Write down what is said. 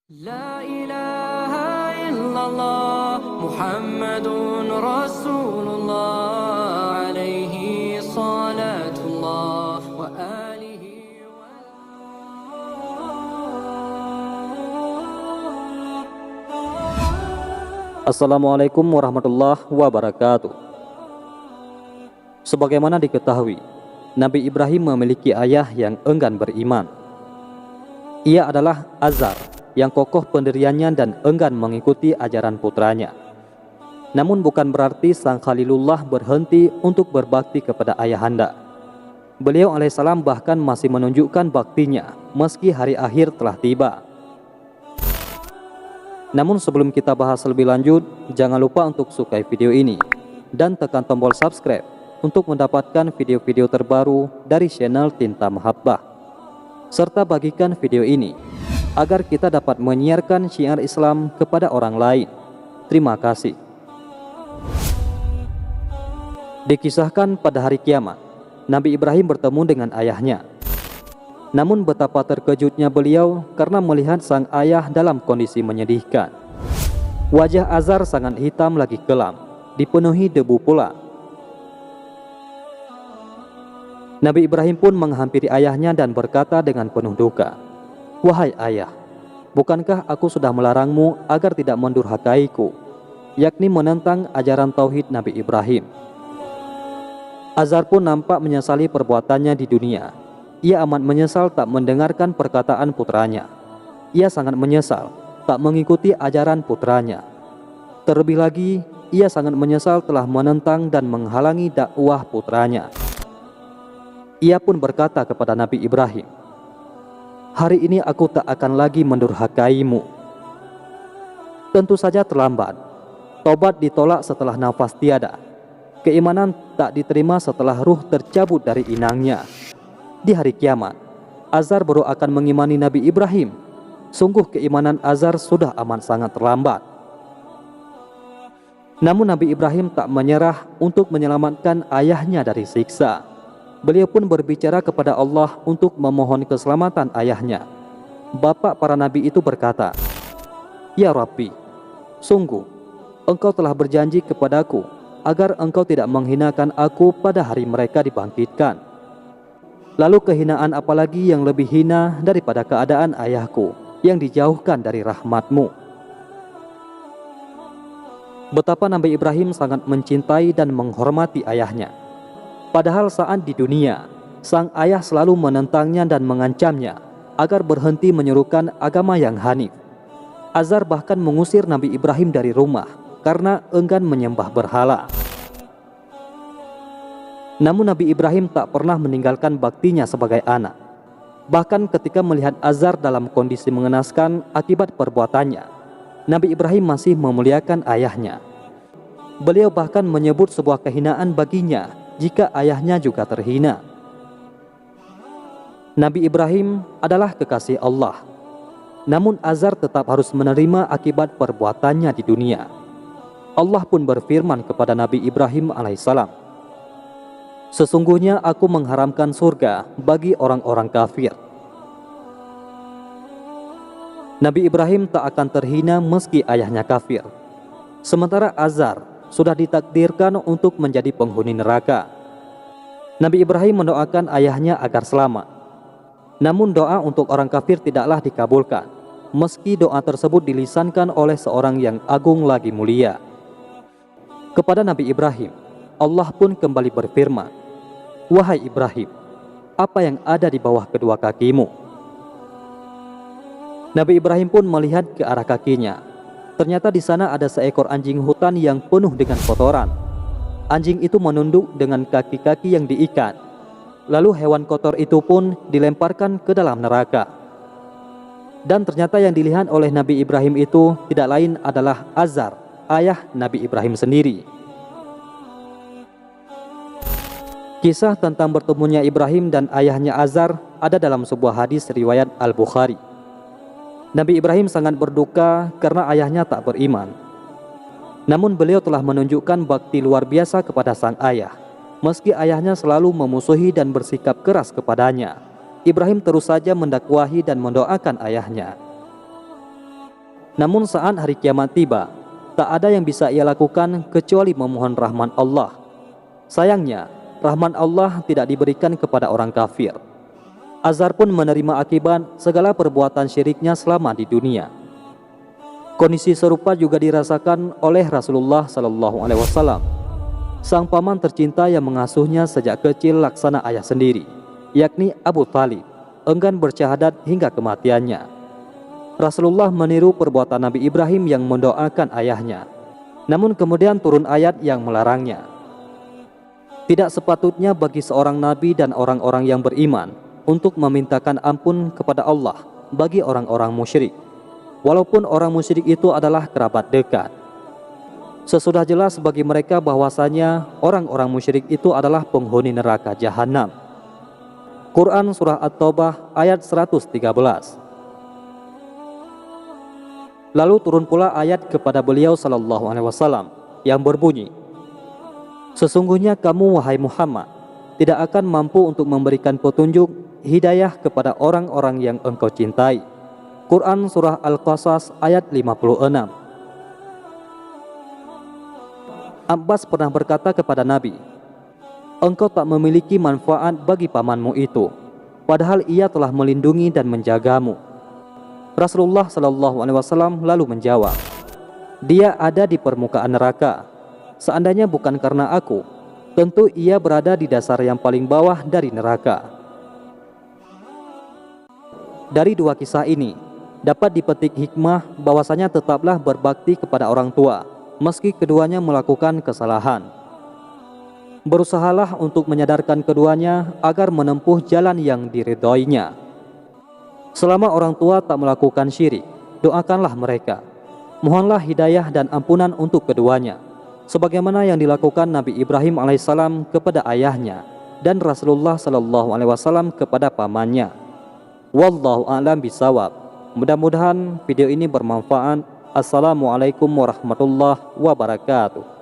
La ilaha illallah Muhammadun Rasulullah alaihi salatullah wa alihi Assalamualaikum warahmatullahi wabarakatuh. Sebagaimana diketahui, Nabi Ibrahim memiliki ayah yang enggan beriman. Ia adalah Azar, yang kokoh pendiriannya dan enggan mengikuti ajaran putranya. Namun bukan berarti sang Khalilullah berhenti untuk berbakti kepada ayahanda. Beliau alaihissalam bahkan masih menunjukkan baktinya meski hari akhir telah tiba. Namun sebelum kita bahas lebih lanjut, jangan lupa untuk sukai video ini dan tekan tombol subscribe untuk mendapatkan video-video terbaru dari channel Tinta Mahabbah, serta bagikan video ini agar kita dapat menyiarkan syiar Islam kepada orang lain. Terima kasih. Dikisahkan pada hari kiamat, Nabi Ibrahim bertemu dengan ayahnya. Namun betapa terkejutnya beliau karena melihat sang ayah dalam kondisi menyedihkan. Wajah Azar sangat hitam lagi kelam, dipenuhi debu pula. Nabi Ibrahim pun menghampiri ayahnya dan berkata dengan penuh duka, "Wahai ayah, bukankah aku sudah melarangmu agar tidak mendurhakaiku?" Yakni menentang ajaran tauhid Nabi Ibrahim. Azar pun nampak menyesali perbuatannya di dunia. Ia amat menyesal tak mendengarkan perkataan putranya. Ia sangat menyesal tak mengikuti ajaran putranya. Terlebih lagi, ia sangat menyesal telah menentang dan menghalangi dakwah putranya. Ia pun berkata kepada Nabi Ibrahim, "Hari ini aku tak akan lagi mendurhakaimu." Tentu saja terlambat. Tobat ditolak setelah nafas tiada. Keimanan tak diterima setelah ruh tercabut dari inangnya. Di hari kiamat, Azar baru akan mengimani Nabi Ibrahim. Sungguh keimanan Azar sudah amat sangat terlambat. Namun Nabi Ibrahim tak menyerah untuk menyelamatkan ayahnya dari siksa. Beliau pun berbicara kepada Allah untuk memohon keselamatan ayahnya. Bapak para nabi itu berkata, "Ya Rabbi, sungguh Engkau telah berjanji kepadaku agar Engkau tidak menghinakan aku pada hari mereka dibangkitkan. Lalu kehinaan apalagi yang lebih hina daripada keadaan ayahku yang dijauhkan dari rahmat-Mu." Betapa Nabi Ibrahim sangat mencintai dan menghormati ayahnya. Padahal saat di dunia, sang ayah selalu menentangnya dan mengancamnya agar berhenti menyerukan agama yang hanif. Azar bahkan mengusir Nabi Ibrahim dari rumah karena enggan menyembah berhala. Namun Nabi Ibrahim tak pernah meninggalkan baktinya sebagai anak. Bahkan ketika melihat Azar dalam kondisi mengenaskan akibat perbuatannya, Nabi Ibrahim masih memuliakan ayahnya. Beliau bahkan menyebut sebuah kehinaan baginya jika ayahnya juga terhina. Nabi Ibrahim adalah kekasih Allah. Namun Azar tetap harus menerima akibat perbuatannya di dunia. Allah pun berfirman kepada Nabi Ibrahim alaihissalam, "Sesungguhnya aku mengharamkan surga bagi orang-orang kafir." Nabi Ibrahim tak akan terhina meski ayahnya kafir. Sementara Azar sudah ditakdirkan untuk menjadi penghuni neraka. Nabi Ibrahim mendoakan ayahnya agar selamat. Namun doa untuk orang kafir tidaklah dikabulkan, meski doa tersebut dilisankan oleh seorang yang agung lagi mulia. Kepada Nabi Ibrahim, Allah pun kembali berfirman, "Wahai Ibrahim, apa yang ada di bawah kedua kakimu?" Nabi Ibrahim pun melihat ke arah kakinya. Ternyata di sana ada seekor anjing hutan yang penuh dengan kotoran. Anjing itu menunduk dengan kaki-kaki yang diikat. Lalu hewan kotor itu pun dilemparkan ke dalam neraka. Dan ternyata yang dilihat oleh Nabi Ibrahim itu tidak lain adalah Azar, ayah Nabi Ibrahim sendiri. Kisah tentang bertemunya Ibrahim dan ayahnya Azar ada dalam sebuah hadis riwayat Al-Bukhari. Nabi Ibrahim sangat berduka karena ayahnya tak beriman. Namun beliau telah menunjukkan bakti luar biasa kepada sang ayah. Meski ayahnya selalu memusuhi dan bersikap keras kepadanya, Ibrahim terus saja mendakwahi dan mendoakan ayahnya. Namun saat hari kiamat tiba, tak ada yang bisa ia lakukan kecuali memohon rahmat Allah. Sayangnya, rahmat Allah tidak diberikan kepada orang kafir. Azar pun menerima akibat segala perbuatan syiriknya selama di dunia. Kondisi serupa juga dirasakan oleh Rasulullah SAW. Sang paman tercinta yang mengasuhnya sejak kecil laksana ayah sendiri, yakni Abu Thalib, enggan bersyahadat hingga kematiannya. Rasulullah meniru perbuatan Nabi Ibrahim yang mendoakan ayahnya. Namun kemudian turun ayat yang melarangnya. Tidak sepatutnya bagi seorang nabi dan orang-orang yang beriman untuk memintakan ampun kepada Allah bagi orang-orang musyrik, walaupun orang musyrik itu adalah kerabat dekat. Sesudah jelas bagi mereka bahwasanya orang-orang musyrik itu adalah penghuni neraka jahanam. Quran Surah At-Taubah ayat 113. Lalu turun pula ayat kepada beliau sallallahu alaihi wasallam yang berbunyi, sesungguhnya kamu wahai Muhammad tidak akan mampu untuk memberikan petunjuk hidayah kepada orang-orang yang engkau cintai. Quran Surah Al-Qasas ayat 56. Abbas pernah berkata kepada Nabi, engkau tak memiliki manfaat bagi pamanmu itu, padahal ia telah melindungi dan menjagamu. Rasulullah SAW lalu menjawab, dia ada di permukaan neraka. Seandainya bukan karena aku, tentu ia berada di dasar yang paling bawah dari neraka. Dari dua kisah ini dapat dipetik hikmah bahwasanya tetaplah berbakti kepada orang tua meski keduanya melakukan kesalahan. Berusahalah untuk menyadarkan keduanya agar menempuh jalan yang diridhoinya. Selama orang tua tak melakukan syirik, doakanlah mereka. Mohonlah hidayah dan ampunan untuk keduanya, sebagaimana yang dilakukan Nabi Ibrahim alaihissalam kepada ayahnya dan Rasulullah SAW kepada pamannya. Wallahu a'lam bishawab. Mudah-mudahan video ini bermanfaat. Assalamualaikum warahmatullahi wabarakatuh.